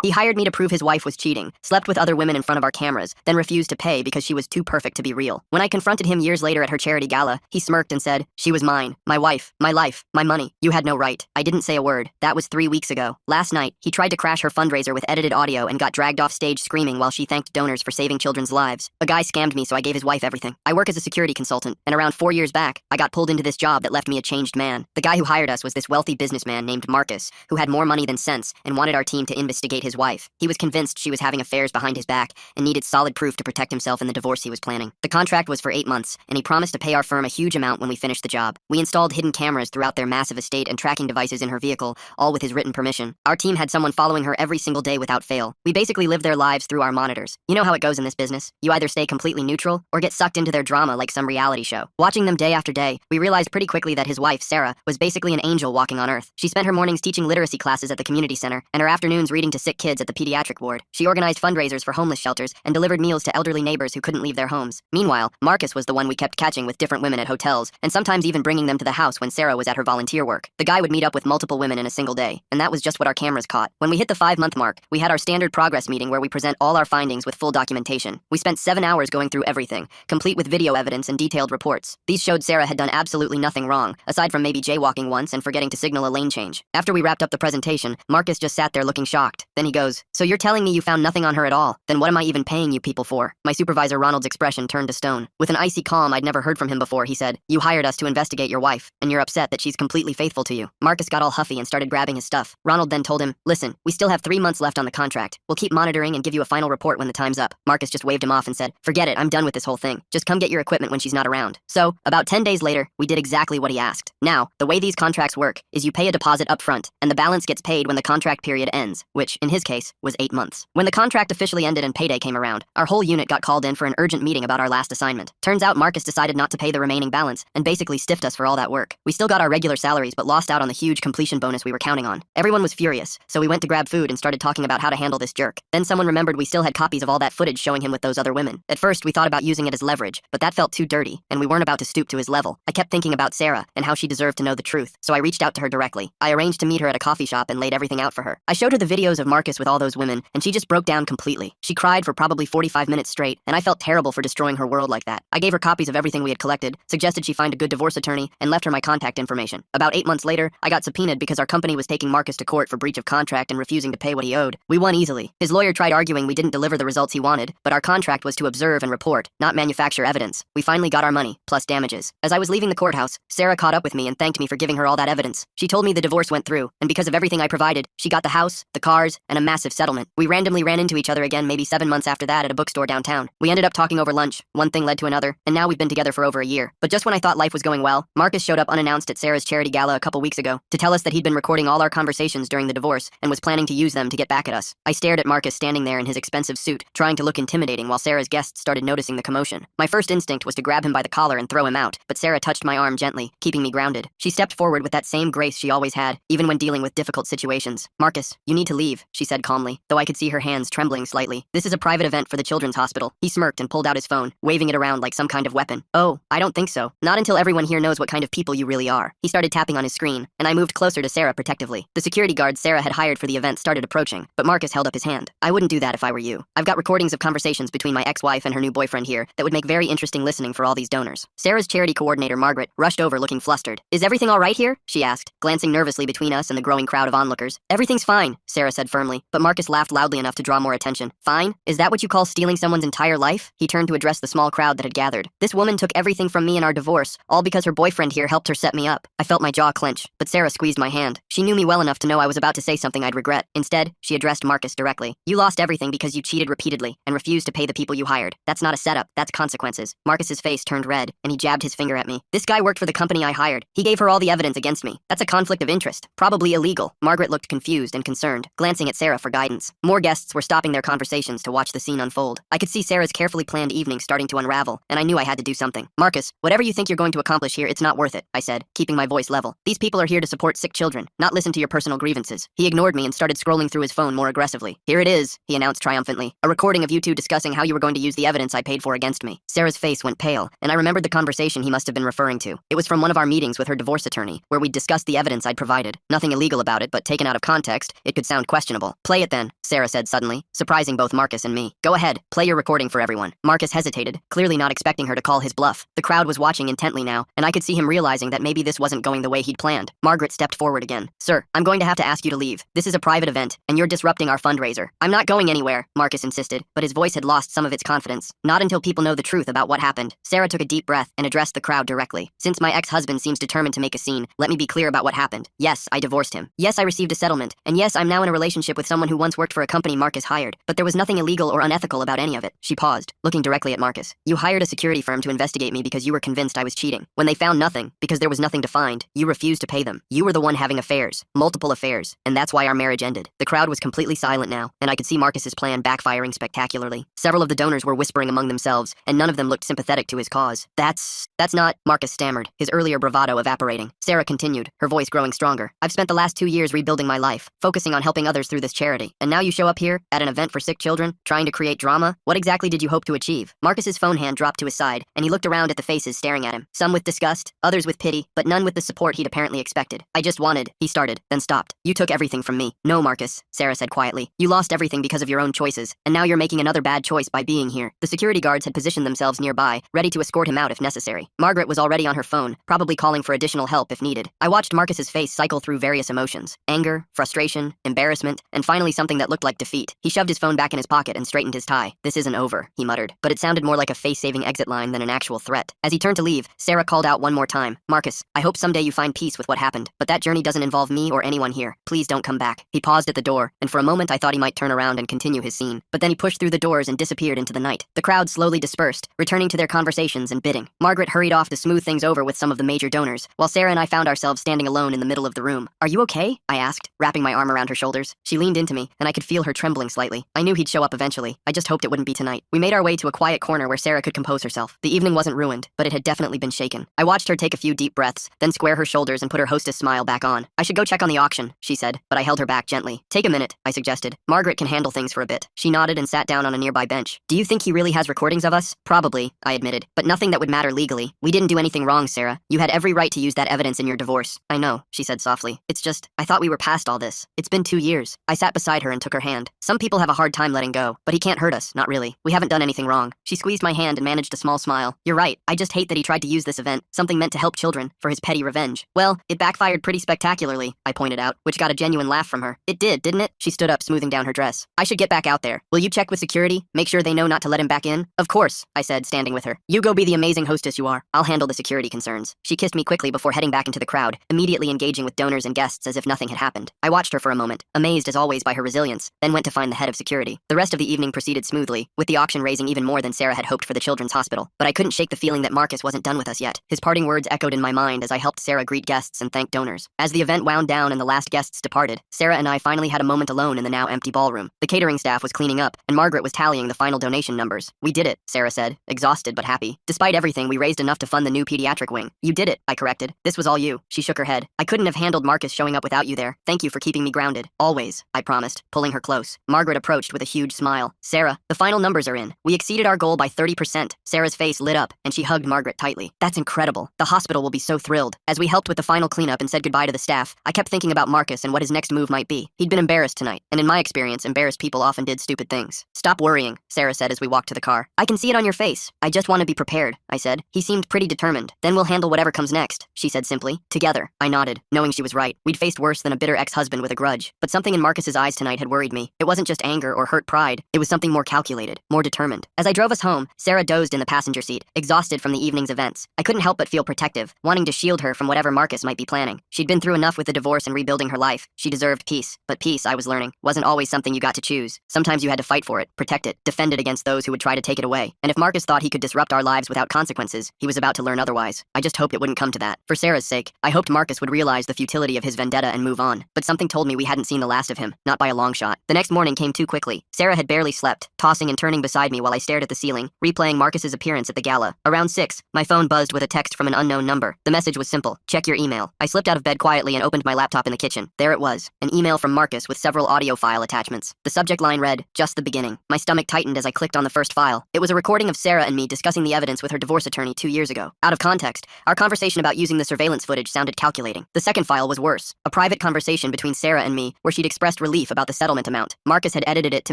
He hired me to prove his wife was cheating, slept with other women in front of our cameras, then refused to pay because she was too perfect to be real. When I confronted him years later at her charity gala, he smirked and said, "She was mine, my wife, my life, my money. You had no right." I didn't say a word. That was 3 weeks ago. Last night, he tried to crash her fundraiser with edited audio and got dragged off stage screaming while she thanked donors for saving children's lives. A guy scammed me, so I gave his wife everything. I work as a security consultant, and around 4 years back, I got pulled into this job that left me a changed man. The guy who hired us was this wealthy businessman named Marcus, who had more money than sense and wanted our team to investigate his wife. He was convinced she was having affairs behind his back and needed solid proof to protect himself in the divorce he was planning. The contract was for 8 months, and he promised to pay our firm a huge amount when we finished the job. We installed hidden cameras throughout their massive estate and tracking devices in her vehicle, all with his written permission. Our team had someone following her every single day without fail. We basically lived their lives through our monitors. You know how it goes in this business. You either stay completely neutral or get sucked into their drama like some reality show. Watching them day after day, we realized pretty quickly that his wife, Sarah, was basically an angel walking on earth. She spent her mornings teaching literacy classes at the community center and her afternoons reading to sick kids at the pediatric ward. She organized fundraisers for homeless shelters and delivered meals to elderly neighbors who couldn't leave their homes. Meanwhile, Marcus was the one we kept catching with different women at hotels and sometimes even bringing them to the house when Sarah was at her volunteer work. The guy would meet up with multiple women in a single day, and that was just what our cameras caught. When we hit the 5-month mark, we had our standard progress meeting where we present all our findings with full documentation. We spent 7 hours going through everything, complete with video evidence and detailed reports. These showed Sarah had done absolutely nothing wrong, aside from maybe jaywalking once and forgetting to signal a lane change. After we wrapped up the presentation, Marcus just sat there looking shocked. Then he goes, "So you're telling me you found nothing on her at all? Then what am I even paying you people for?" My supervisor Ronald's expression turned to stone. With an icy calm I'd never heard from him before, he said, "You hired us to investigate your wife, and you're upset that she's completely faithful to you." Marcus got all huffy and started grabbing his stuff. Ronald then told him, "Listen, we still have 3 months left on the contract. We'll keep monitoring and give you a final report when the time's up." Marcus just waved him off and said, "Forget it, I'm done with this whole thing. Just come get your equipment when she's not around." So, about 10 days later, we did exactly what he asked. Now, the way these contracts work is you pay a deposit up front, and the balance gets paid when the contract period ends, which, in his case, was 8 months. When the contract officially ended and payday came around, our whole unit got called in for an urgent meeting about our last assignment. Turns out Marcus decided not to pay the remaining balance and basically stiffed us for all that work. We still got our regular salaries but lost out on the huge completion bonus we were counting on. Everyone was furious, so we went to grab food and started talking about how to handle this jerk. Then someone remembered we still had copies of all that footage showing him with those other women. At first, we thought about using it as leverage, but that felt too dirty, and we weren't about to stoop to his level. I kept thinking about Sarah and how she deserved to know the truth, so I reached out to her directly. I arranged to meet her at a coffee shop and laid everything out for her. I showed her the videos of Marcus with all those women, and she just broke down completely. She cried for probably 45 minutes straight, and I felt terrible for destroying her world like that. I gave her copies of everything we had collected, suggested she find a good divorce attorney, and left her my contact information. About 8 months later, I got subpoenaed because our company was taking Marcus to court for breach of contract and refusing to pay what he owed. We won easily. His lawyer tried arguing we didn't deliver the results he wanted, but our contract was to observe and report, not manufacture evidence. We finally got our money, plus damages. As I was leaving the courthouse, Sarah caught up with me and thanked me for giving her all that evidence. She told me the divorce went through, and because of everything I provided, she got the house, the cars, and a massive settlement. We randomly ran into each other again maybe 7 months after that at a bookstore downtown. We ended up talking over lunch, one thing led to another, and now we've been together for over a year. But just when I thought life was going well, Marcus showed up unannounced at Sarah's charity gala a couple weeks ago to tell us that he'd been recording all our conversations during the divorce and was planning to use them to get back at us. I stared at Marcus standing there in his expensive suit, trying to look intimidating while Sarah's guests started noticing the commotion. My first instinct was to grab him by the collar and throw him out, but Sarah touched my arm gently, keeping me grounded. She stepped forward with that same grace she always had, even when dealing with difficult situations. "Marcus, you need to leave," she said calmly, though I could see her hands trembling slightly. "This is a private event for the children's hospital." He smirked and pulled out his phone, waving it around like some kind of weapon. "Oh, I don't think so. Not until everyone here knows what kind of people you really are." He started tapping on his screen, and I moved closer to Sarah protectively. The security guards Sarah had hired for the event started approaching, but Marcus held up his hand. "I wouldn't do that if I were you. I've got recordings of conversations between my ex-wife and her new boyfriend here that would make very interesting listening for all these donors." Sarah's charity coordinator, Margaret, rushed over looking flustered. "Is everything all right here?" she asked, glancing nervously between us and the growing crowd of onlookers. "Everything's fine," Sarah said firmly, but Marcus laughed loudly enough to draw more attention. "Fine? Is that what you call stealing someone's entire life?" He turned to address the small crowd that had gathered. "This woman took everything from me in our divorce, all because her boyfriend here helped her set me up." I felt my jaw clench, but Sarah squeezed my hand. She knew me well enough to know I was about to say something I'd regret. Instead, she addressed Marcus directly. "You lost everything because you cheated repeatedly and refused to pay the people you hired. That's not a setup, that's consequences." Marcus's face turned red, and he jabbed his finger at me. "This guy worked for the company I hired. He gave her all the evidence against me. That's a conflict of interest, probably illegal." Margaret looked confused and concerned, glancing at Sarah for guidance. More guests were stopping their conversations to watch the scene unfold. I could see Sarah's carefully planned evening starting to unravel, and I knew I had to do something. "Marcus, whatever you think you're going to accomplish here, it's not worth it," I said, keeping my voice level. "These people are here to support sick children, not not listen to your personal grievances. He ignored me and started scrolling through his phone more aggressively. Here it is, he announced triumphantly. A recording of you two discussing how you were going to use the evidence I paid for against me. Sarah's face went pale, and I remembered the conversation he must have been referring to. It was from one of our meetings with her divorce attorney, where we'd discussed the evidence I'd provided. Nothing illegal about it, but taken out of context, it could sound questionable. Play it then, Sarah said suddenly, surprising both Marcus and me. Go ahead, play your recording for everyone. Marcus hesitated, clearly not expecting her to call his bluff. The crowd was watching intently now, and I could see him realizing that maybe this wasn't going the way he'd planned. Margaret stepped forward again. Sir, I'm going to have to ask you to leave. This is a private event, and you're disrupting our fundraiser. I'm not going anywhere, Marcus insisted, but his voice had lost some of its confidence. Not until people know the truth about what happened. Sarah took a deep breath and addressed the crowd directly. Since my ex-husband seems determined to make a scene, let me be clear about what happened. Yes, I divorced him. Yes, I received a settlement. And yes, I'm now in a relationship with someone who once worked for a company Marcus hired. But there was nothing illegal or unethical about any of it. She paused, looking directly at Marcus. You hired a security firm to investigate me because you were convinced I was cheating. When they found nothing, because there was nothing to find, you refused to pay them. You were the one having affairs, multiple affairs, and that's why our marriage ended. The crowd was completely silent now, and I could see Marcus's plan backfiring spectacularly. Several of the donors were whispering among themselves, and none of them looked sympathetic to his cause. That's not, Marcus stammered, his earlier bravado evaporating. Sarah continued, her voice growing stronger. I've spent the last 2 years rebuilding my life, focusing on helping others through this charity. And now you show up here, at an event for sick children, trying to create drama? What exactly did you hope to achieve? Marcus's phone hand dropped to his side, and he looked around at the faces staring at him, some with disgust, others with pity, but none with the support he'd apparently expected. I just wanted, he started, then stopped. You took everything from me. No, Marcus, Sarah said quietly. You lost everything because of your own choices, and now you're making another bad choice by being here. The security guards had positioned themselves nearby, ready to escort him out if necessary. Margaret was already on her phone, probably calling for additional help if needed. I watched Marcus's face cycle through various emotions. Anger, frustration, embarrassment, and finally something that looked like defeat. He shoved his phone back in his pocket and straightened his tie. This isn't over, he muttered, but it sounded more like a face-saving exit line than an actual threat. As he turned to leave, Sarah called out one more time. Marcus, I hope someday you find peace with what happened, but that journey doesn't involve me or anyone here. Please don't come back. He paused at the door, and for a moment I thought he might turn around and continue his scene. But then he pushed through the doors and disappeared into the night. The crowd slowly dispersed, returning to their conversations and bidding. Margaret hurried off to smooth things over with some of the major donors, while Sarah and I found ourselves standing alone in the middle of the room. Are you okay? I asked, wrapping my arm around her shoulders. She leaned into me, and I could feel her trembling slightly. I knew he'd show up eventually. I just hoped it wouldn't be tonight. We made our way to a quiet corner where Sarah could compose herself. The evening wasn't ruined, but it had definitely been shaken. I watched her take a few deep breaths, then square her shoulders and put her hostess smile back on. I should go check on the auction, she said, but I held her back gently. Take a minute, I suggested. Margaret can handle things for a bit. She nodded and sat down on a nearby bench. Do you think he really has recordings of us? Probably, I admitted, but nothing that would matter legally. We didn't do anything wrong, Sarah. You had every right to use that evidence in your divorce. I know, she said softly. It's just, I thought we were past all this. It's been 2 years. I sat beside her and took her hand. Some people have a hard time letting go, but he can't hurt us, not really. We haven't done anything wrong. She squeezed my hand and managed a small smile. You're right. I just hate that he tried to use this event, something meant to help children, for his petty revenge. Well, it backfired pretty spectacularly, I pointed out, which got a genuine laugh from her. It did, didn't it? She stood up, smoothing down her dress. I should get back out there. Will you check with security? Make sure they know not to let him back in? Of course, I said, standing with her. You go be the amazing hostess you are. I'll handle the security concerns. She kissed me quickly before heading back into the crowd, immediately engaging with donors and guests as if nothing had happened. I watched her for a moment, amazed as always by her resilience, then went to find the head of security. The rest of the evening proceeded smoothly, with the auction raising even more than Sarah had hoped for the children's hospital. But I couldn't shake the feeling that Marcus wasn't done with us yet. His parting words echoed in my mind as I helped Sarah greet guests and thank donors. As the event wound down and the last guests departed, Sarah and I finally had a moment alone in the now empty ballroom. The catering staff was cleaning up, and Margaret was tallying the final donation numbers. We did it, Sarah said, exhausted but happy. Despite everything, we raised enough to fund the new pediatric wing. You did it, I corrected. This was all you. She shook her head. I couldn't have handled Marcus showing up without you there. Thank you for keeping me grounded. Always, I promised, pulling her close. Margaret approached with a huge smile. Sarah, the final numbers are in. We exceeded our goal by 30%. Sarah's face lit up, and she hugged Margaret tightly. That's incredible. The hospital will be so thrilled. As we helped with the final cleanup and said goodbye to the staff, I kept thinking about Marcus and what his next move might be. He'd been embarrassed tonight, and in my experience, embarrassed people often did stupid things. Stop worrying, Sarah said as we walked to the car. I can see it on your face. I just want to be prepared, I said. He seemed pretty determined. Then we'll handle whatever comes next, she said simply. Together, I nodded, knowing she was right. We'd faced worse than a bitter ex-husband with a grudge, but something in Marcus's eyes tonight had worried me. It wasn't just anger or hurt pride. It was something more calculated, more determined. As I drove us home, Sarah dozed in the passenger seat, exhausted from the evening's events. I couldn't help but feel protective, wanting to shield her from whatever Marcus might be planning. She'd been through enough with the divorce and rebuilding her life. She deserved peace, but peace, I was learning, wasn't always something you got to choose. Sometimes you had to fight for it, protect it, defend it against those who would try to take it away. And if Marcus thought he could disrupt our lives without consequences, he was about to learn otherwise. I just hoped it wouldn't come to that. For Sarah's sake, I hoped Marcus would realize the futility of his vendetta and move on. But something told me we hadn't seen the last of him, not by a long shot. The next morning came too quickly. Sarah had barely slept, tossing and turning beside me while I stared at the ceiling, replaying Marcus's appearance at the gala. Around 6, my phone buzzed with a text from an unknown number. The message was simple: check your email. I slipped out of bed quietly and opened opened my laptop in the kitchen. There it was, an email from Marcus with several audio file attachments. The subject line read, "Just the beginning." My stomach tightened as I clicked on the first file. It was a recording of Sarah and me discussing the evidence with her divorce attorney 2 years ago. Out of context, our conversation about using the surveillance footage sounded calculating. The second file was worse, a private conversation between Sarah and me where she'd expressed relief about the settlement amount. Marcus had edited it to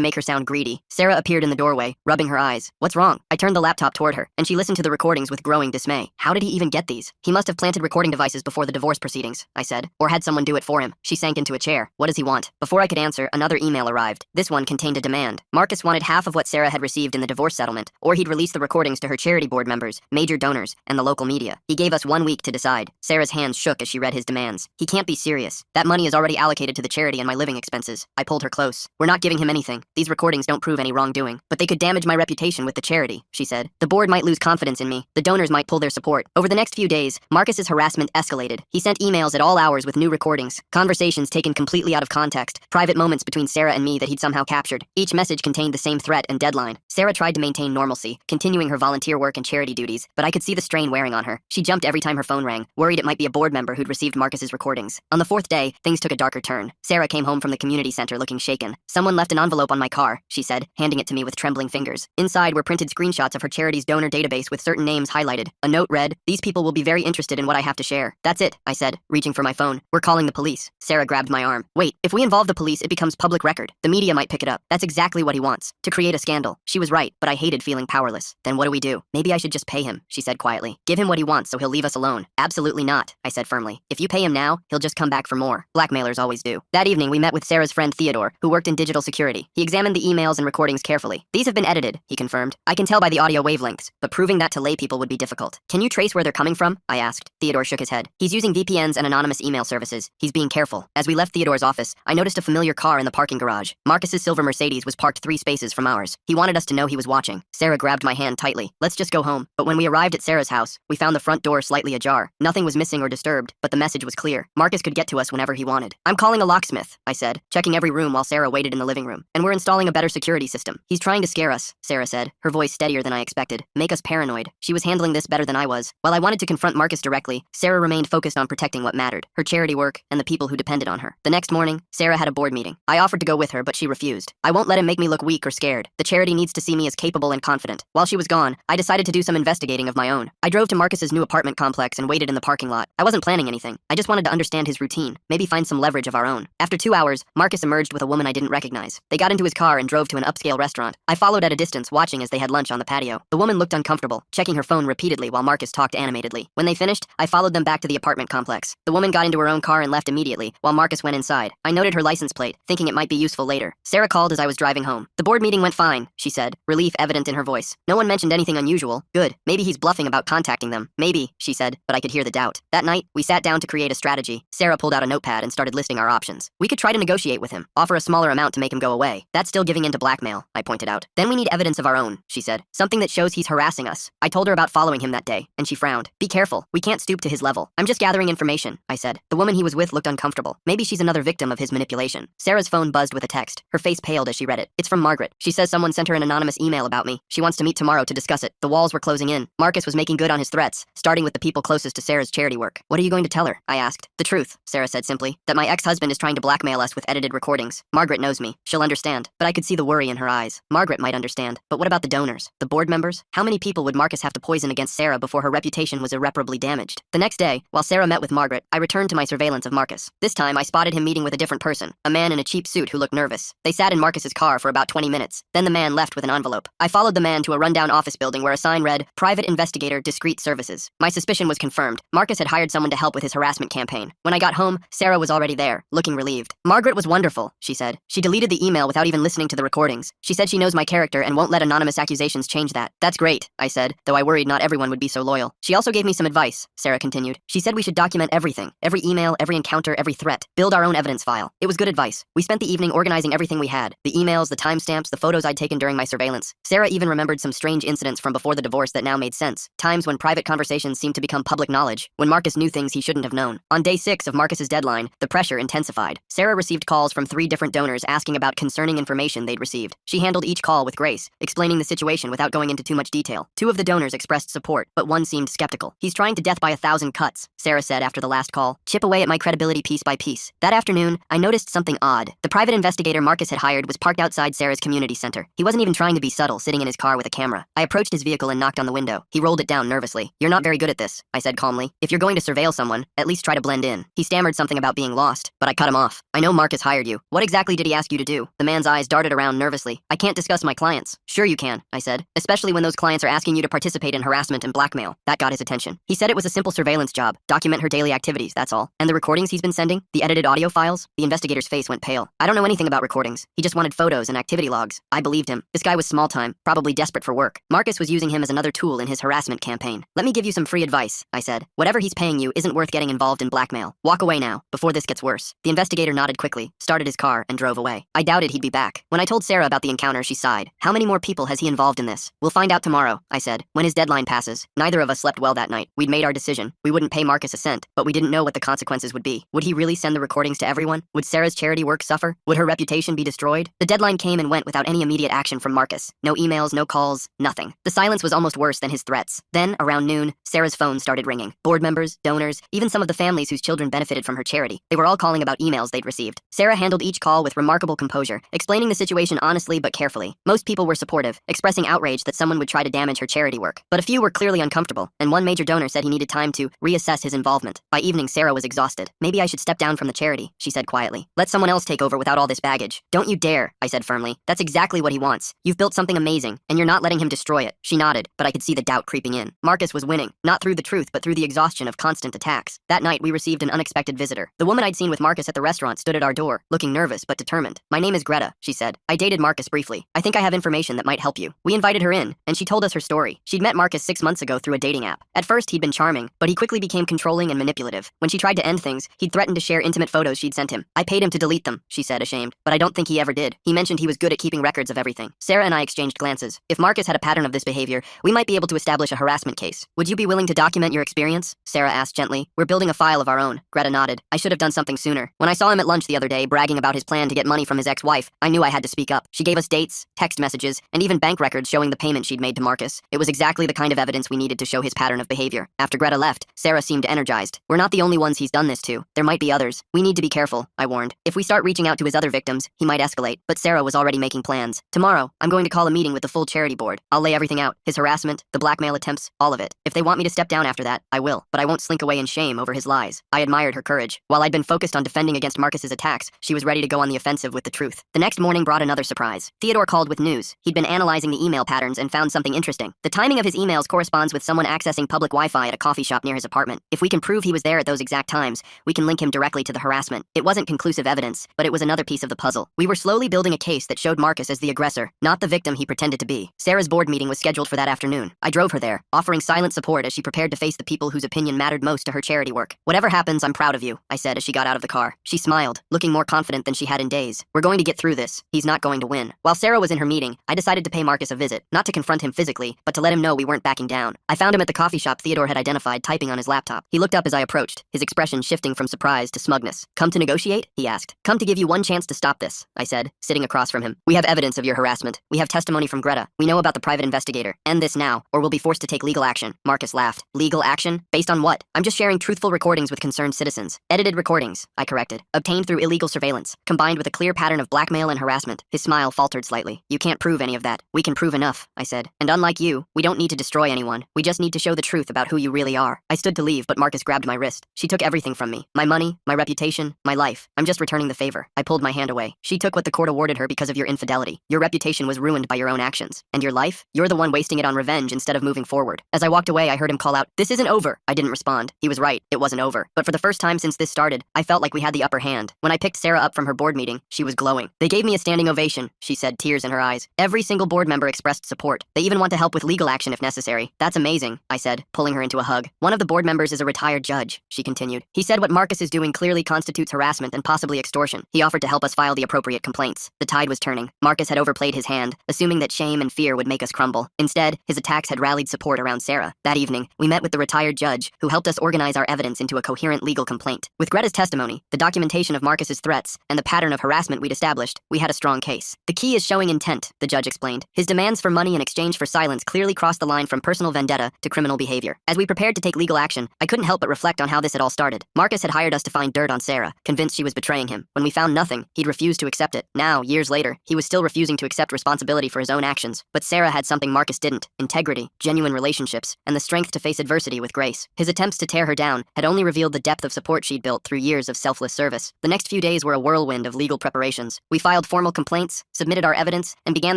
make her sound greedy. Sarah appeared in the doorway, rubbing her eyes. "What's wrong?" I turned the laptop toward her, and she listened to the recordings with growing dismay. "How did he even get these?" "He must have planted recording devices before the divorce proceedings," I said, "or had someone do it for him." She sank into a chair. "What does he want?" Before I could answer, another email arrived. This one contained a demand. Marcus wanted half of what Sarah had received in the divorce settlement, or he'd release the recordings to her charity board members, major donors, and the local media. He gave us 1 week to decide. Sarah's hands shook as she read his demands. "He can't be serious. That money is already allocated to the charity and my living expenses." I pulled her close. "We're not giving him anything. These recordings don't prove any wrongdoing. But they could damage my reputation with the charity," she said. "The board might lose confidence in me. The donors might pull their support." Over the next few days, Marcus's harassment escalated. He sent emails at all hours with new recordings, conversations taken completely out of context, private moments between Sarah and me that he'd somehow captured. Each message contained the same threat and deadline. Sarah tried to maintain normalcy, continuing her volunteer work and charity duties, but I could see the strain wearing on her. She jumped every time her phone rang, worried it might be a board member who'd received Marcus's recordings. On the 4th day, things took a darker turn. Sarah came home from the community center looking shaken. "Someone left an envelope on my car," she said, handing it to me with trembling fingers. Inside were printed screenshots of her charity's donor database with certain names highlighted. A note read, "These people will be very interested in what I have to share." "That's it," I said, reaching for my phone. "We're calling the police." Sarah grabbed my arm. "Wait, if we involve the police, it becomes public record. The media might pick it up. That's exactly what he wants, to create a scandal." She was right, but I hated feeling powerless. "Then what do we do?" "Maybe I should just pay him," she said quietly. "Give him what he wants so he'll leave us alone." "Absolutely not," I said firmly. "If you pay him now, he'll just come back for more. Blackmailers always do." That evening, we met with Sarah's friend Theodore, who worked in digital security. He examined the emails and recordings carefully. "These have been edited," he confirmed. "I can tell by the audio wavelengths, but proving that to lay people would be difficult." "Can you trace where they're coming from?" I asked. Theodore shook his head. "He's using VPNs and anonymous email services. He's being careful." As we left Theodore's office, I noticed a familiar car in the parking garage. Marcus's silver Mercedes was parked 3 spaces from ours. He wanted us to know he was watching. Sarah grabbed my hand tightly. "Let's just go home." But when we arrived at Sarah's house, we found the front door slightly ajar. Nothing was missing or disturbed, but the message was clear. Marcus could get to us whenever he wanted. "I'm calling a locksmith," I said, checking every room while Sarah waited in the living room. "And we're installing a better security system. He's trying to scare us," Sarah said, her voice steadier than I expected. "Make us paranoid." She was handling this better than I was. While I wanted to confront Marcus directly, Sarah remained focused on protecting what mattered, her charity work and the people who depended on her. The next morning, Sarah had a board meeting. I offered to go with her, but she refused. "I won't let him make me look weak or scared. The charity needs to see me as capable and confident." While she was gone, I decided to do some investigating of my own. I drove to Marcus's new apartment complex and waited in the parking lot. I wasn't planning anything. I just wanted to understand his routine, maybe find some leverage of our own. After 2 hours, Marcus emerged with a woman I didn't recognize. They got into his car and drove to an upscale restaurant. I followed at a distance, watching as they had lunch on the patio. The woman looked uncomfortable, checking her phone repeatedly while Marcus talked animatedly. When they finished, I followed them back to the apartment complex. The woman got into her own car and left immediately, while Marcus went inside. I noted her license plate, thinking it might be useful later. Sarah called as I was driving home. "The board meeting went fine," she said, relief evident in her voice. "No one mentioned anything unusual. Good. Maybe he's bluffing about contacting them." "Maybe," she said, but I could hear the doubt. That night, we sat down to create a strategy. Sarah pulled out a notepad and started listing our options. "We could try to negotiate with him, offer a smaller amount to make him go away. That's still giving in to blackmail," I pointed out. "Then we need evidence of our own," she said. "Something that shows he's harassing us." I told her about following him that day, and she frowned. "Be careful. We can't stoop to his level." "I'm just gathering information," I said. The woman he was with looked uncomfortable. Maybe she's another victim of his manipulation. Sarah's phone buzzed with a text. Her face paled as she read it. "It's from Margaret. She says someone sent her an anonymous email about me. She wants to meet tomorrow to discuss it." The walls were closing in. Marcus was making good on his threats, starting with the people closest to Sarah's charity work. "What are you going to tell her?" I asked. "The truth," Sarah said simply. "That my ex-husband is trying to blackmail us with edited recordings. Margaret knows me. She'll understand." But I could see the worry in her eyes. Margaret might understand. But what about the donors? The board members? How many people would Marcus have to poison against Sarah before her reputation was irreparably damaged? The next day, while Sarah met with Margaret, I returned to my surveillance of Marcus. This time, I spotted him meeting with a different person, a man in a cheap suit who looked nervous. They sat in Marcus's car for about 20 minutes. Then the man left with an envelope. I followed the man to a rundown office building where a sign read, "Private Investigator, Discreet Services." My suspicion was confirmed. Marcus had hired someone to help with his harassment campaign. When I got home, Sarah was already there, looking relieved. "Margaret was wonderful," she said. "She deleted the email without even listening to the recordings. She said she knows my character and won't let anonymous accusations change that." "That's great," I said, though I worried not everyone would be so loyal. "She also gave me some advice," Sarah continued. "She said we should document everything, every email, every encounter, every threat. Build our own evidence file." It was good advice. We spent the evening organizing everything we had. The emails, the timestamps, the photos I'd taken during my surveillance. Sarah even remembered some strange incidents from before the divorce that now made sense. Times when private conversations seemed to become public knowledge, when Marcus knew things he shouldn't have known. On day 6 of Marcus's deadline, the pressure intensified. Sarah received calls from 3 different donors asking about concerning information they'd received. She handled each call with grace, explaining the situation without going into too much detail. 2 of the donors expressed support, but one seemed skeptical. "He's trying to death by 1,000 cuts," Sarah said after the last call. "Chip away away at my credibility piece by piece. That afternoon, I noticed something odd. The private investigator Marcus had hired was parked outside Sarah's community center. He wasn't even trying to be subtle, sitting in his car with a camera. I approached his vehicle and knocked on the window. He rolled it down nervously. "You're not very good at this," I said calmly. "If you're going to surveil someone, at least try to blend in." He stammered something about being lost, but I cut him off. "I know Marcus hired you. What exactly did he ask you to do?" The man's eyes darted around nervously. "I can't discuss my clients." "Sure you can," I said, "especially when those clients are asking you to participate in harassment and blackmail." That got his attention. He said it was a simple surveillance job. Document her daily activities, that's all. "And the recordings he's been sending? The edited audio files?" The investigator's face went pale. "I don't know anything about recordings. He just wanted photos and activity logs." I believed him. This guy was small time, probably desperate for work. Marcus was using him as another tool in his harassment campaign. "Let me give you some free advice," I said. "Whatever he's paying you isn't worth getting involved in blackmail. Walk away now, before this gets worse." The investigator nodded quickly, started his car, and drove away. I doubted he'd be back. When I told Sarah about the encounter, she sighed. "How many more people has he involved in this?" "We'll find out tomorrow," I said. "When his deadline passes." Neither of us slept well that night. We'd made our decision. We wouldn't pay Marcus a cent, but we didn't know what the consequences would be. Would he really send the recordings to everyone? Would Sarah's charity work suffer? Would her reputation be destroyed? The deadline came and went without any immediate action from Marcus. No emails, no calls, nothing. The silence was almost worse than his threats. Then, around noon, Sarah's phone started ringing. Board members, donors, even some of the families whose children benefited from her charity. They were all calling about emails they'd received. Sarah handled each call with remarkable composure, explaining the situation honestly but carefully. Most people were supportive, expressing outrage that someone would try to damage her charity work. But a few were clearly uncomfortable, and one major donor said he needed time to reassess his involvement. By evening, Sarah was exhausted. "Maybe I should step down from the charity," she said quietly. "Let someone else take over without all this baggage." "Don't you dare," I said firmly. "That's exactly what he wants. You've built something amazing, and you're not letting him destroy it." She nodded, but I could see the doubt creeping in. Marcus was winning, not through the truth but through the exhaustion of constant attacks. That night, we received an unexpected visitor. The woman I'd seen with Marcus at the restaurant stood at our door, looking nervous but determined. "My name is Greta," she said. "I dated Marcus briefly. I think I have information that might help you." We invited her in, and she told us her story. She'd met Marcus 6 months ago through a dating app. At first, he'd been charming, but he quickly became controlling and manipulative. When she tried to end things, he'd threatened to share intimate photos she'd sent him. "I paid him to delete them," she said, ashamed, "but I don't think he ever did. He mentioned he was good at keeping records of everything." Sarah and I exchanged glances. If Marcus had a pattern of this behavior, we might be able to establish a harassment case. "Would you be willing to document your experience?" Sarah asked gently. "We're building a file of our own." Greta nodded. "I should have done something sooner. When I saw him at lunch the other day bragging about his plan to get money from his ex-wife, I knew I had to speak up." She gave us dates, text messages, and even bank records showing the payment she'd made to Marcus. It was exactly the kind of evidence we needed to show his pattern of behavior. After Greta left, Sarah seemed energized. "We're not the only ones he's done this to. There might be others. We need to be careful," I warned. "If we start reaching out to his other victims, he might escalate." But Sarah was already making plans. "Tomorrow, I'm going to call a meeting with the full charity board. I'll lay everything out. His harassment, the blackmail attempts, all of it. If they want me to step down after that, I will. But I won't slink away in shame over his lies." I admired her courage. While I'd been focused on defending against Marcus's attacks, she was ready to go on the offensive with the truth. The next morning brought another surprise. Theodore called with news. He'd been analyzing the email patterns and found something interesting. The timing of his emails corresponds with someone accessing public Wi-Fi at a coffee shop near his apartment. If we can prove he was there at those exact times, we can link him directly to the harassment. It wasn't conclusive evidence, but it was another piece of the puzzle. We were slowly building a case that showed Marcus as the aggressor, not the victim he pretended to be. Sarah's board meeting was scheduled for that afternoon. I drove her there, offering silent support as she prepared to face the people whose opinion mattered most to her charity work. "Whatever happens, I'm proud of you," I said as she got out of the car. She smiled, looking more confident than she had in days. "We're going to get through this. He's not going to win." While Sarah was in her meeting, I decided to pay Marcus a visit, not to confront him physically, but to let him know we weren't backing down. I found him at the coffee shop Theodore had identified, typing on his laptop. He looked up as I approached, his expression shifting from surprise to smugness. "Come to negotiate?" he asked. "Come to give you one chance to stop this," I said, sitting across from him. "We have evidence of your harassment. We have testimony from Greta. We know about the private investigator. End this now, or we'll be forced to take legal action." Marcus laughed. "Legal action? Based on what?" "I'm just sharing truthful recordings with concerned citizens." "Edited recordings," I corrected. "Obtained through illegal surveillance, combined with a clear pattern of blackmail and harassment." His smile faltered slightly. "You can't prove any of that." "We can prove enough," I said. "And unlike you, we don't need to destroy anyone. We just need to show the truth about who you really are." I stood to leave, but Marcus grabbed my wrist. "She took everything from me. My money, my reputation, my life. I'm just returning the favor." I pulled my hand away. "She took what the court awarded her because of your infidelity. Your reputation was ruined by your own actions. And your life? You're the one wasting it on revenge instead of moving forward." As I walked away, I heard him call out, "This isn't over." I didn't respond. He was right. It wasn't over. But for the first time since this started, I felt like we had the upper hand. When I picked Sarah up from her board meeting, she was glowing. "They gave me a standing ovation," she said, tears in her eyes. "Every single board member expressed support. They even want to help with legal action if necessary." "That's amazing," I said, pulling her into a hug. "One of the board members is a retired judge," she continued. "He said what Marcus is doing clearly constitutes harassment and possibly extortion. He offered to help us file the appropriate complaints." The tide was turning. Marcus had overplayed his hand, assuming that shame and fear would make us crumble. Instead, his attacks had rallied support around Sarah. That evening, we met with the retired judge, who helped us organize our evidence into a coherent legal complaint. With Greta's testimony, the documentation of Marcus's threats, and the pattern of harassment we'd established, we had a strong case. "The key is showing intent," the judge explained. "His demands for money in exchange for silence clearly crossed the line from personal vendetta to criminal behavior." As we prepared to take legal action, I couldn't help but reflect on how this had all started. said. Marcus had hired us to find dirt on Sarah, convinced she was betraying him. When we found nothing, he'd refused to accept it. Now, years later, he was still refusing to accept responsibility for his own actions. But Sarah had something Marcus didn't: integrity, genuine relationships, and the strength to face adversity with grace. His attempts to tear her down had only revealed the depth of support she'd built through years of selfless service. The next few days were a whirlwind of legal preparations. We filed formal complaints, submitted our evidence, and began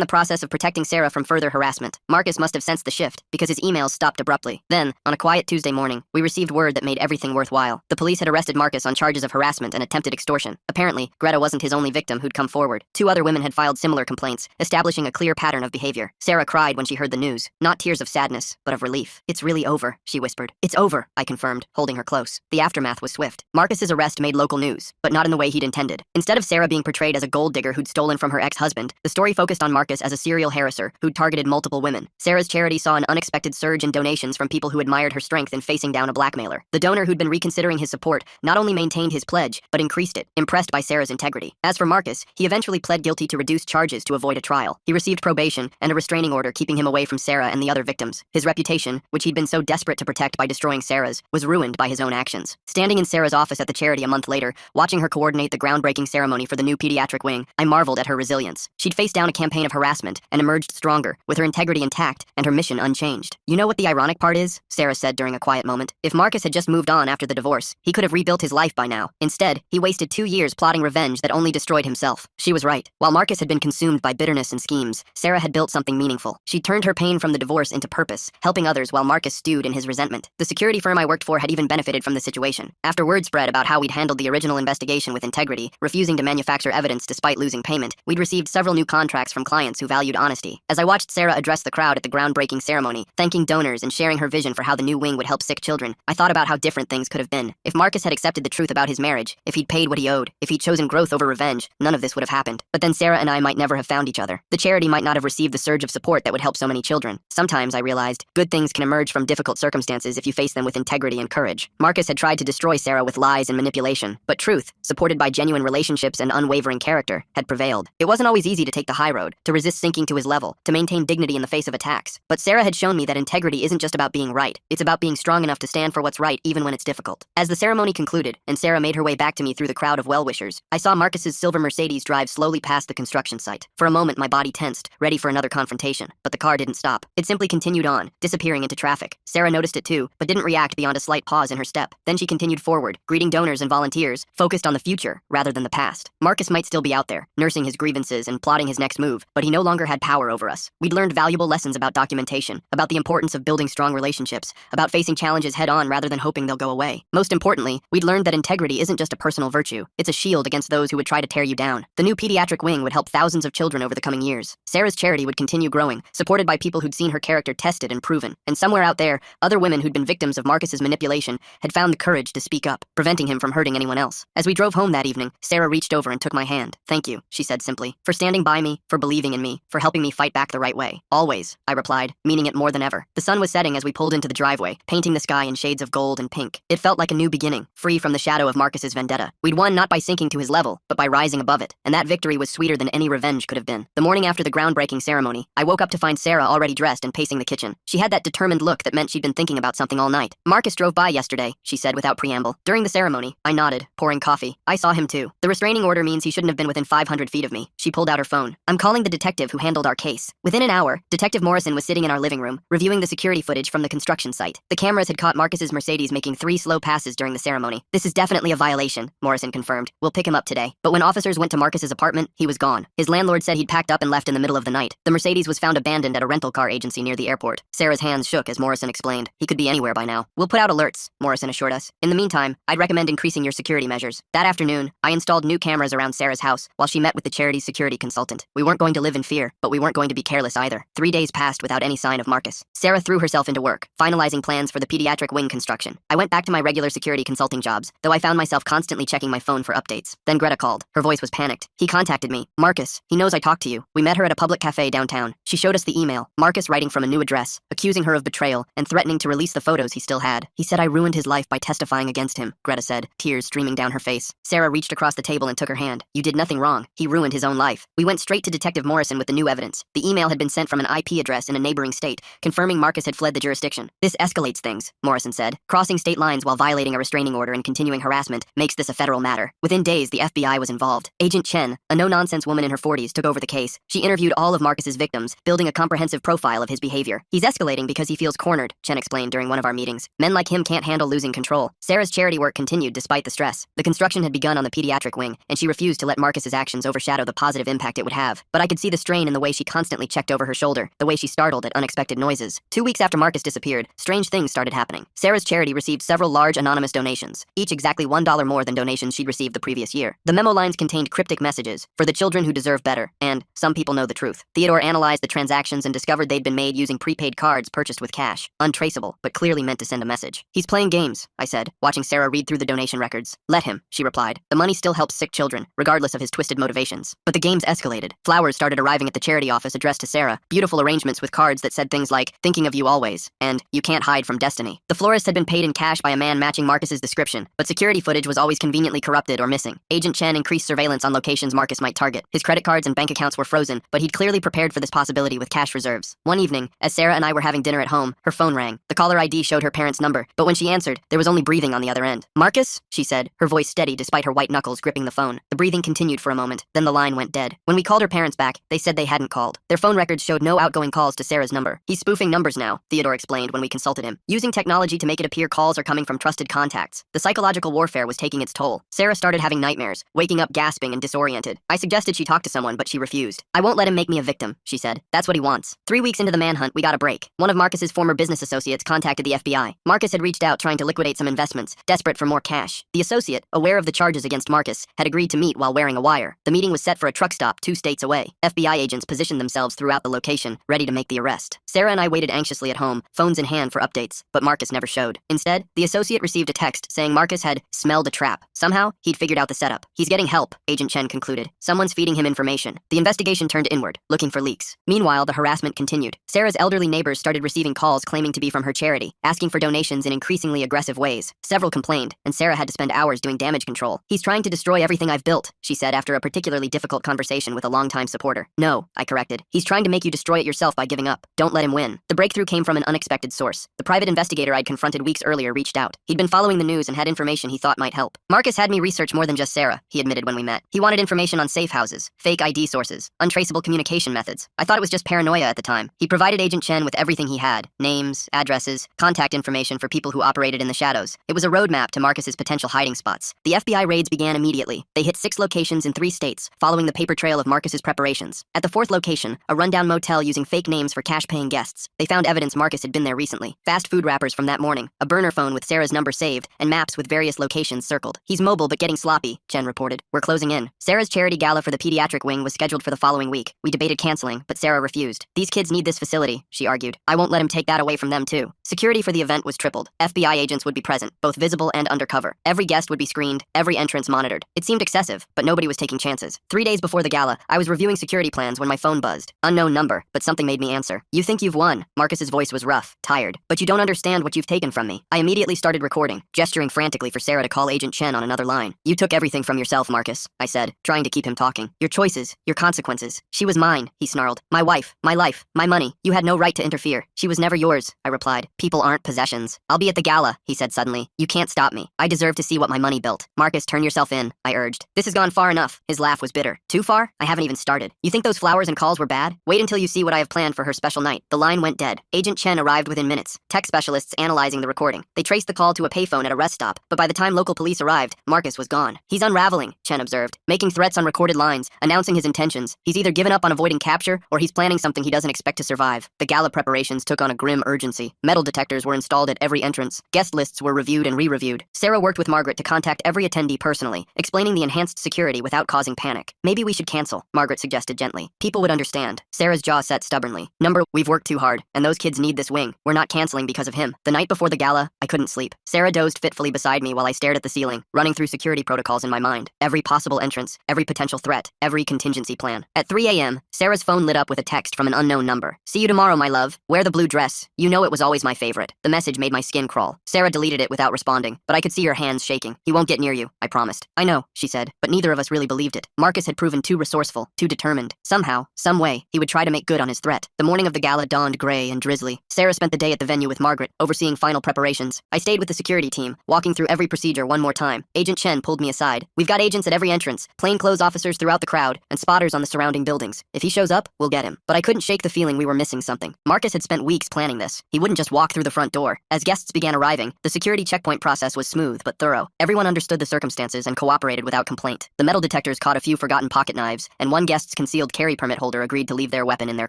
the process of protecting Sarah from further harassment. Marcus must have sensed the shift, because his emails stopped abruptly. Then, on a quiet Tuesday morning, we received word that made everything worthwhile. The police had arrested Marcus on charges of harassment and attempted extortion. Apparently, Greta wasn't his only victim who'd come forward. 2 other women had filed similar complaints, establishing a clear pattern of behavior. Sarah cried when she heard the news, not tears of sadness, but of relief. "It's really over," she whispered. "It's over," I confirmed, holding her close. The aftermath was swift. Marcus's arrest made local news, but not in the way he'd intended. Instead of Sarah being portrayed as a gold digger who'd stolen from her ex-husband, the story focused on Marcus as a serial harasser who'd targeted multiple women. Sarah's charity saw an unexpected surge in donations from people who admired her strength in facing down a blackmailer. The donor who'd been reconsidering his support not only maintained his pledge, but increased it, impressed by Sarah's integrity. As for Marcus, he eventually pled guilty to reduced charges to avoid a trial. He received probation and a restraining order keeping him away from Sarah and the other victims. His reputation, which he'd been so desperate to protect by destroying Sarah's, was ruined by his own actions. Standing in Sarah's office at the charity a month later, watching her coordinate the groundbreaking ceremony for the new pediatric wing, I marveled at her resilience. She'd faced down a campaign of harassment and emerged stronger, with her integrity intact and her mission unchanged. "You know what the ironic part is?" Sarah said during a quiet moment. "If Marcus had just moved on after the divorce, he could have rebuilt his life by now. Instead, he wasted 2 years plotting revenge that only destroyed himself." She was right. While Marcus had been consumed by bitterness and schemes, Sarah had built something meaningful. She turned her pain from the divorce into purpose, helping others while Marcus stewed in his resentment. The security firm I worked for had even benefited from the situation. After word spread about how we'd handled the original investigation with integrity, refusing to manufacture evidence despite losing payment, we'd received several new contracts from clients who valued honesty. As I watched Sarah address the crowd at the groundbreaking ceremony, thanking donors and sharing her vision for how the new wing would help sick children, I thought about how different things could have been. If Marcus had accepted the truth about his marriage, if he'd paid what he owed, if he'd chosen growth over revenge, none of this would have happened. But then Sarah and I might never have found each other. The charity might not have received the surge of support that would help so many children. Sometimes, I realized, good things can emerge from difficult circumstances if you face them with integrity and courage. Marcus had tried to destroy Sarah with lies and manipulation, but truth, supported by genuine relationships and unwavering character, had prevailed. It wasn't always easy to take the high road, to resist sinking to his level, to maintain dignity in the face of attacks. But Sarah had shown me that integrity isn't just about being right, it's about being strong enough to stand for what's right even when it's difficult. As the ceremony concluded, and Sarah made her way back to me through the crowd of well-wishers, I saw Marcus's silver Mercedes drive slowly past the construction site. For a moment, my body tensed, ready for another confrontation. But the car didn't stop. It simply continued on, disappearing into traffic. Sarah noticed it too, but didn't react beyond a slight pause in her step. Then she continued forward, greeting donors and volunteers, focused on the future rather than the past. Marcus might still be out there, nursing his grievances and plotting his next move, but he no longer had power over us. We'd learned valuable lessons about documentation, about the importance of building strong relationships, about facing challenges head-on rather than hoping they'll go away. Most importantly, we'd learned that integrity isn't just a personal virtue, it's a shield against those who would try to tear you down. The new pediatric wing would help thousands of children over the coming years. Sarah's charity would continue growing, supported by people who'd seen her character tested and proven. And somewhere out there, other women who'd been victims of Marcus's manipulation had found the courage to speak up, preventing him from hurting anyone else. As we drove home that evening, Sarah reached over and took my hand. "Thank you," she said simply, "for standing by me, for believing in me, for helping me fight back the right way." "Always," I replied, meaning it more than ever. The sun was setting as we pulled into the driveway, painting the sky in shades of gold and pink. It felt like a new beginning, free from the shadow of Marcus's vendetta. We'd won not by sinking to his level, but by rising above it, and that victory was sweeter than any revenge could have been. The morning after the groundbreaking ceremony, I woke up to find Sarah already dressed and pacing the kitchen. She had that determined look that meant she'd been thinking about something all night. "Marcus drove by yesterday," she said without preamble. During the ceremony, I nodded, pouring coffee. "I saw him too. The restraining order means he shouldn't have been within 500 feet of me." She pulled out her phone. "I'm calling the detective who handled our case." Within an hour, Detective Morrison was sitting in our living room, reviewing the security footage from the construction site. The cameras had caught Marcus's Mercedes making 3 slow passes during the ceremony. "This is definitely a violation," Morrison confirmed. "We'll pick him up today." But when officers went to Marcus's apartment, he was gone. His landlord said he'd packed up and left in the middle of the night. The Mercedes was found abandoned at a rental car agency near the airport. Sarah's hands shook as Morrison explained. "He could be anywhere by now. We'll put out alerts," Morrison assured us. "In the meantime, I'd recommend increasing your security measures." That afternoon, I installed new cameras around Sarah's house while she met with the charity's security consultant. We weren't going to live in fear, but we weren't going to be careless either. 3 days passed without any sign of Marcus. Sarah threw herself into work, finalizing plans for the pediatric wing construction. I went back to my regular security consulting jobs, though I found myself constantly checking my phone for updates. Then Greta called. Her voice was panicked. "He contacted me. Marcus, he knows I talked to you. We met her at a public cafe downtown. She showed us the email, Marcus writing from a new address, accusing her of betrayal and threatening to release the photos he still had. He said I ruined his life by testifying against him," Greta said, tears streaming down her face. Sarah reached across the table and took her hand. "You did nothing wrong. He ruined his own life." We went straight to Detective Morrison with the new evidence. The email had been sent from an IP address in a neighboring state, confirming Marcus had fled the jurisdiction. "This escalates things," Morrison said. "Crossing state lines while violating a restraining order and continuing harassment makes this a federal matter. Within days, the FBI was involved. Agent Chen, a no-nonsense woman in her 40s, took over the case. She interviewed all of Marcus's victims, building a comprehensive profile of his behavior. He's escalating because he feels cornered, Chen explained during one of our meetings. Men like him can't handle losing control. Sarah's charity work continued despite the stress. The construction had begun on the pediatric wing, and she refused to let Marcus's actions overshadow the positive impact it would have. But I could see the strain in the way she constantly checked over her shoulder, the way she startled at unexpected noises. 2 weeks after Marcus disappeared, strange things started happening. Sarah's charity received several large anonymous donations, each exactly $1 more than donations she'd received the previous year. The memo lines contained cryptic messages, "For the children who deserve better," and "Some people know the truth." Theodore analyzed the transactions and discovered they'd been made using prepaid cards purchased with cash. Untraceable, but clearly meant to send a message. "He's playing games," I said, watching Sarah read through the donation records. "Let him," she replied. "The money still helps sick children, regardless of his twisted motivations." But the games escalated. Flowers started arriving at the charity office addressed to Sarah, beautiful arrangements with cards that said things like, "Thinking of you always," and "You can't hide from destiny." The florist had been paid in cash by a man matching Marcus's description, but security footage was always conveniently corrupted or missing. Agent Chen increased surveillance on locations Marcus might target. His credit cards and bank accounts were frozen, but he'd clearly prepared for this possibility with cash reserves. One evening, as Sarah and I were having dinner at home, her phone rang. The caller ID showed her parents' number, but when she answered, there was only breathing on the other end. "Marcus?" she said, her voice steady despite her white knuckles gripping the phone. The breathing continued for a moment, then the line went dead. When we called her parents back, they said they hadn't called. Their phone records showed no outgoing calls to Sarah's number. "He's spoofing numbers now," Theodore explained when we consulted him, using technology to make it appear calls are coming from trusted contacts. The psychological warfare was taking its toll. Sarah started having nightmares, waking up gasping and disoriented. I suggested she talk to someone, but she refused. "I won't let him make me a victim," she said. "That's what he wants." 3 weeks into the manhunt, we got a break. One of Marcus's former business associates contacted the FBI. Marcus had reached out trying to liquidate some investments, desperate for more cash. The associate, aware of the charges against Marcus, had agreed to meet while wearing a wire. The meeting was set for a truck stop 2 states away. FBI agents positioned themselves throughout the location, ready to make the arrest. Sarah and I waited anxiously at home, phones in hand for updates, but Marcus never showed. Instead, the associate received a text saying Marcus had smelled a trap. Somehow, he'd figured out the setup. "He's getting help," Agent Chen concluded. "Someone's feeding him information." The investigation turned inward, looking for leaks. Meanwhile, the harassment continued. Sarah's elderly neighbors started receiving calls claiming to be from her charity, asking for donations in increasingly aggressive ways. Several complained, and Sarah had to spend hours doing damage control. "He's trying to destroy everything I've built," she said after a particularly difficult conversation with a longtime supporter. "No," I corrected. "He's trying to make you destroy it yourself by giving up. Don't let him win." The breakthrough came from an unexpected source. The private investigator I'd confronted weeks earlier reached out. He'd been following the news and had information he thought might help. "Marcus had me research more than just Sarah," he admitted when we met. "He wanted information on safe houses, fake ID sources, untraceable communication methods. I thought it was just paranoia at the time." He provided Agent Chen with everything he had: names, addresses, contact information for people who operated in the shadows. It was a roadmap to Marcus's potential hiding spots. The FBI raids began immediately. They hit 6 locations in 3 states, following the paper trail of Marcus's preparations. At the 4th location, a rundown motel using fake names for cash-paying guests, they found evidence Marcus had been there recently. Fast food wrappers from that morning, a burner phone with Sarah's number saved, and maps with various locations circled. "He's mobile but getting sloppy," Chen reported. "We're closing in." Sarah's charity gala for the pediatric wing was scheduled for the following week. We debated canceling, but Sarah refused. "These kids need this facility," she argued. "I won't let him take that away from them too." Security for the event was tripled. FBI agents would be present, both visible and undercover. Every guest would be screened, every entrance monitored. It seemed excessive, but nobody was taking chances. 3 days before the gala, I was reviewing security plans when my phone buzzed. Unknown number, but something made me answer. "You think you've won." Marcus's voice was rough, tired. "But you don't understand what you've taken from me." I immediately started recording, gesturing frantically for Sarah to call Agent Chen on another line. "You took everything from yourself, Marcus," I said, trying to keep him talking. "Your choices, your consequences." "She was mine," he snarled. "My wife, my life, my money. You had no right to interfere." "She was never yours," I replied. "People aren't possessions." "I'll be at the gala," he said suddenly. "You can't stop me. I deserve to see what my money built." "Marcus, turn yourself in," I urged. "This has gone far enough." His laugh was bitter. "Too far? I haven't even started. You think those flowers and calls were bad? Wait until you see what I have planned for her special night." The line went dead. Agent Chen arrived within minutes, tech specialists analyzing the recording. They traced the call to a payphone at a rest stop, but by the time local police arrived, Marcus was gone. "He's unraveling," Chen observed, making threats on recorded lines, announcing his intentions. He's either given up on avoiding capture, or he's planning something he doesn't expect to survive. The gala preparations took on a grim urgency. Metal detectors were installed at every entrance. Guest lists were reviewed and re-reviewed. Sarah worked with Margaret to contact every attendee personally, explaining the enhanced security without causing panic. "Maybe we should cancel," Margaret suggested gently. "People would understand." Sarah's jaw set stubbornly. "We've worked too hard, and those kids need this wing. We're not canceling because of him." The night before the gala, I couldn't sleep. Sarah dozed fitfully beside me while I stared at the ceiling, running through security protocols in my mind. Every possible entrance, every potential threat, every contingency plan. At 3 a.m., Sarah's phone lit up with a text from an unknown number. "See you tomorrow, my love. Wear the blue dress. You know it was always my favorite." The message made my skin crawl. Sarah deleted it without responding, but I could see her hands shaking. "He won't get near you, I promised." "I know," she said, but neither of us really believed it. Marcus had proven too resourceful, too determined. Somehow, some way, he would try to make good on his threat. The morning of the gala dawned gray and drizzly. Sarah spent the day at the venue with Margaret, overseeing final preparations. I stayed with the security security team, walking through every procedure one more time. Agent Chen pulled me aside. We've got agents at every entrance, plainclothes officers throughout the crowd, and spotters on the surrounding buildings. If he shows up, we'll get him. But I couldn't shake the feeling we were missing something. Marcus had spent weeks planning this. He wouldn't just walk through the front door. As guests began arriving, the security checkpoint process was smooth but thorough. Everyone understood the circumstances and cooperated without complaint. The metal detectors caught a few forgotten pocket knives, and one guest's concealed carry permit holder agreed to leave their weapon in their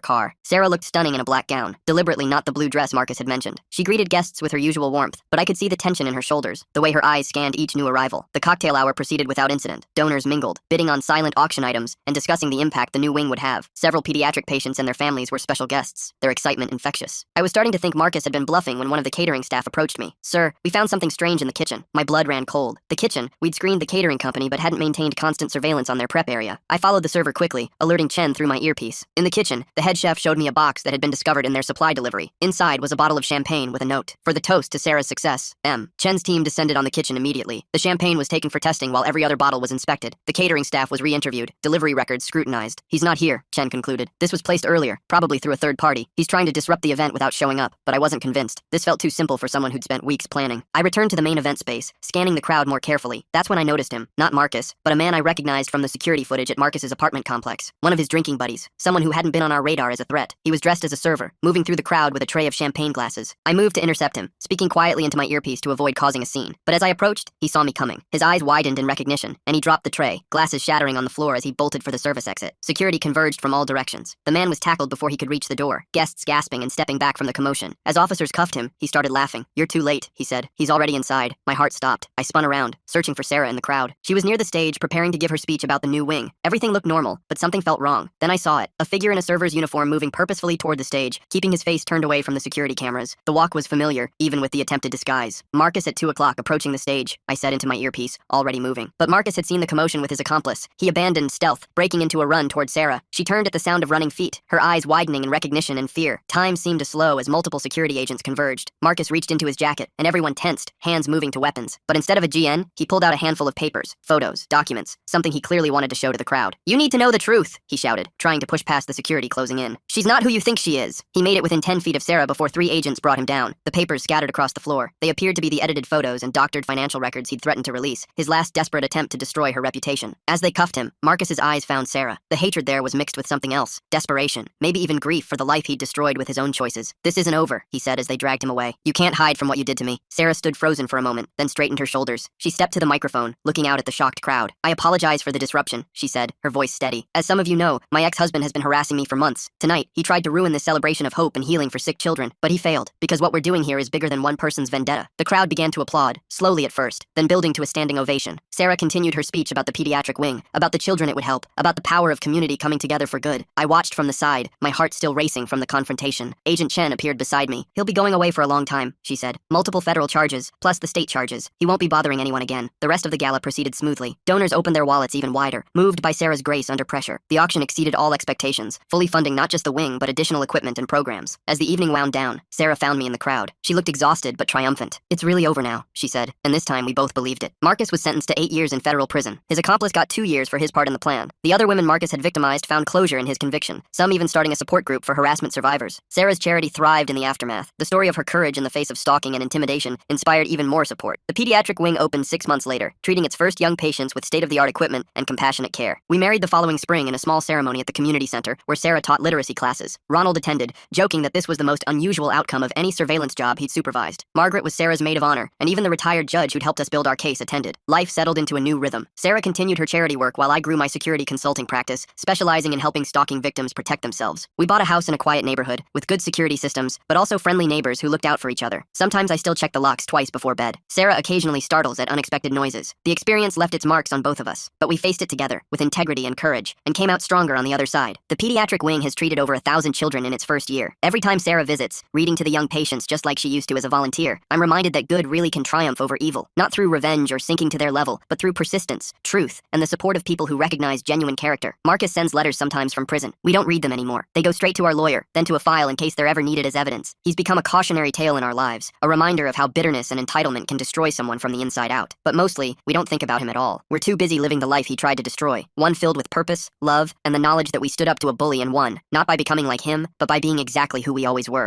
car. Sarah looked stunning in a black gown, deliberately not the blue dress Marcus had mentioned. She greeted guests with her usual warmth, but I could see the tension in her shoulders, the way her eyes scanned each new arrival. The cocktail hour proceeded without incident. Donors mingled, bidding on silent auction items and discussing the impact the new wing would have. Several pediatric patients and their families were special guests, their excitement infectious. I was starting to think Marcus had been bluffing when one of the catering staff approached me. "Sir, we found something strange in the kitchen." My blood ran cold. The kitchen, we'd screened the catering company but hadn't maintained constant surveillance on their prep area. I followed the server quickly, alerting Chen through my earpiece. In the kitchen, the head chef showed me a box that had been discovered in their supply delivery. Inside was a bottle of champagne with a note. "For the toast to Sarah's success, M." Chen's team descended on the kitchen immediately. The champagne was taken for testing while every other bottle was inspected. The catering staff was re-interviewed, delivery records scrutinized. "He's not here," Chen concluded. "This was placed earlier, probably through a third party. He's trying to disrupt the event without showing up," but I wasn't convinced. This felt too simple for someone who'd spent weeks planning. I returned to the main event space, scanning the crowd more carefully. That's when I noticed him. Not Marcus, but a man I recognized from the security footage at Marcus's apartment complex. One of his drinking buddies, someone who hadn't been on our radar as a threat. He was dressed as a server, moving through the crowd with a tray of champagne glasses. I moved to intercept him, speaking quietly into my earpiece to avoid causing a scene. But as I approached, he saw me coming. His eyes widened in recognition, and he dropped the tray, glasses shattering on the floor as he bolted for the service exit. Security converged from all directions. The man was tackled before he could reach the door, guests gasping and stepping back from the commotion. As officers cuffed him, he started laughing. "You're too late," he said. "He's already inside." My heart stopped. I spun around, searching for Sarah in the crowd. She was near the stage, preparing to give her speech about the new wing. Everything looked normal, but something felt wrong. Then I saw it, a figure in a server's uniform moving purposefully toward the stage, keeping his face turned away from the security cameras. The walk was familiar, even with the attempted disguise. "Marcus at 2 o'clock approaching the stage," I said into my earpiece, already moving. But Marcus had seen the commotion with his accomplice. He abandoned stealth, breaking into a run toward Sarah. She turned at the sound of running feet, her eyes widening in recognition and fear. Time seemed to slow as multiple security agents converged. Marcus reached into his jacket, and everyone tensed, hands moving to weapons. But instead of a GN, he pulled out a handful of papers, photos, documents, something he clearly wanted to show to the crowd. "You need to know the truth," he shouted, trying to push past the security closing in. "She's not who you think she is." He made it within 10 feet of Sarah before 3 agents brought him down. The papers scattered across the floor. They appeared to be the edited photos and doctored financial records he'd threatened to release, his last desperate attempt to destroy her reputation. As they cuffed him, Marcus's eyes found Sarah. The hatred there was mixed with something else, desperation, maybe even grief for the life he'd destroyed with his own choices. "This isn't over," he said as they dragged him away. "You can't hide from what you did to me." Sarah stood frozen for a moment, then straightened her shoulders. She stepped to the microphone, looking out at the shocked crowd. "I apologize for the disruption," she said, her voice steady. "As some of you know, my ex-husband has been harassing me for months. Tonight, he tried to ruin this celebration of hope and healing for sick children, but he failed, because what we're doing here is bigger than one person's vendetta." The crowd began to applaud, slowly at first, then building to a standing ovation. Sarah continued her speech about the pediatric wing, about the children it would help, about the power of community coming together for good. I watched from the side, my heart still racing from the confrontation. Agent Chen appeared beside me. "He'll be going away for a long time," she said. "Multiple federal charges, plus the state charges. He won't be bothering anyone again." The rest of the gala proceeded smoothly. Donors opened their wallets even wider, moved by Sarah's grace under pressure. The auction exceeded all expectations, fully funding not just the wing but additional equipment and programs. As the evening wound down, Sarah found me in the crowd. She looked exhausted but triumphant. "It's really over now," she said, and this time we both believed it. Marcus was sentenced to 8 years in federal prison. His accomplice got 2 years for his part in the plan. The other women Marcus had victimized found closure in his conviction, some even starting a support group for harassment survivors. Sarah's charity thrived in the aftermath. The story of her courage in the face of stalking and intimidation inspired even more support. The pediatric wing opened 6 months later, treating its first young patients with state-of-the-art equipment and compassionate care. We married the following spring in a small ceremony at the community center where Sarah taught literacy classes. Ronald attended, joking that this was the most unusual outcome of any surveillance job he'd supervised. Margaret was Sarah's maid of honor, and even the retired judge who'd helped us build our case attended. Life settled into a new rhythm. Sarah continued her charity work while I grew my security consulting practice, specializing in helping stalking victims protect themselves. We bought a house in a quiet neighborhood, with good security systems, but also friendly neighbors who looked out for each other. Sometimes I still check the locks twice before bed. Sarah occasionally startles at unexpected noises. The experience left its marks on both of us, but we faced it together, with integrity and courage, and came out stronger on the other side. The pediatric wing has treated over 1,000 children in its first year. Every time Sarah visits, reading to the young patients just like she used to as a volunteer, I'm reminded that good really can triumph over evil, not through revenge or sinking to their level, but through persistence, truth, and the support of people who recognize genuine character. Marcus sends letters sometimes from prison. We don't read them anymore. They go straight to our lawyer, then to a file in case they're ever needed as evidence. He's become a cautionary tale in our lives, a reminder of how bitterness and entitlement can destroy someone from the inside out. But mostly, we don't think about him at all. We're too busy living the life he tried to destroy, one filled with purpose, love, and the knowledge that we stood up to a bully and won, not by becoming like him, but by being exactly who we always were.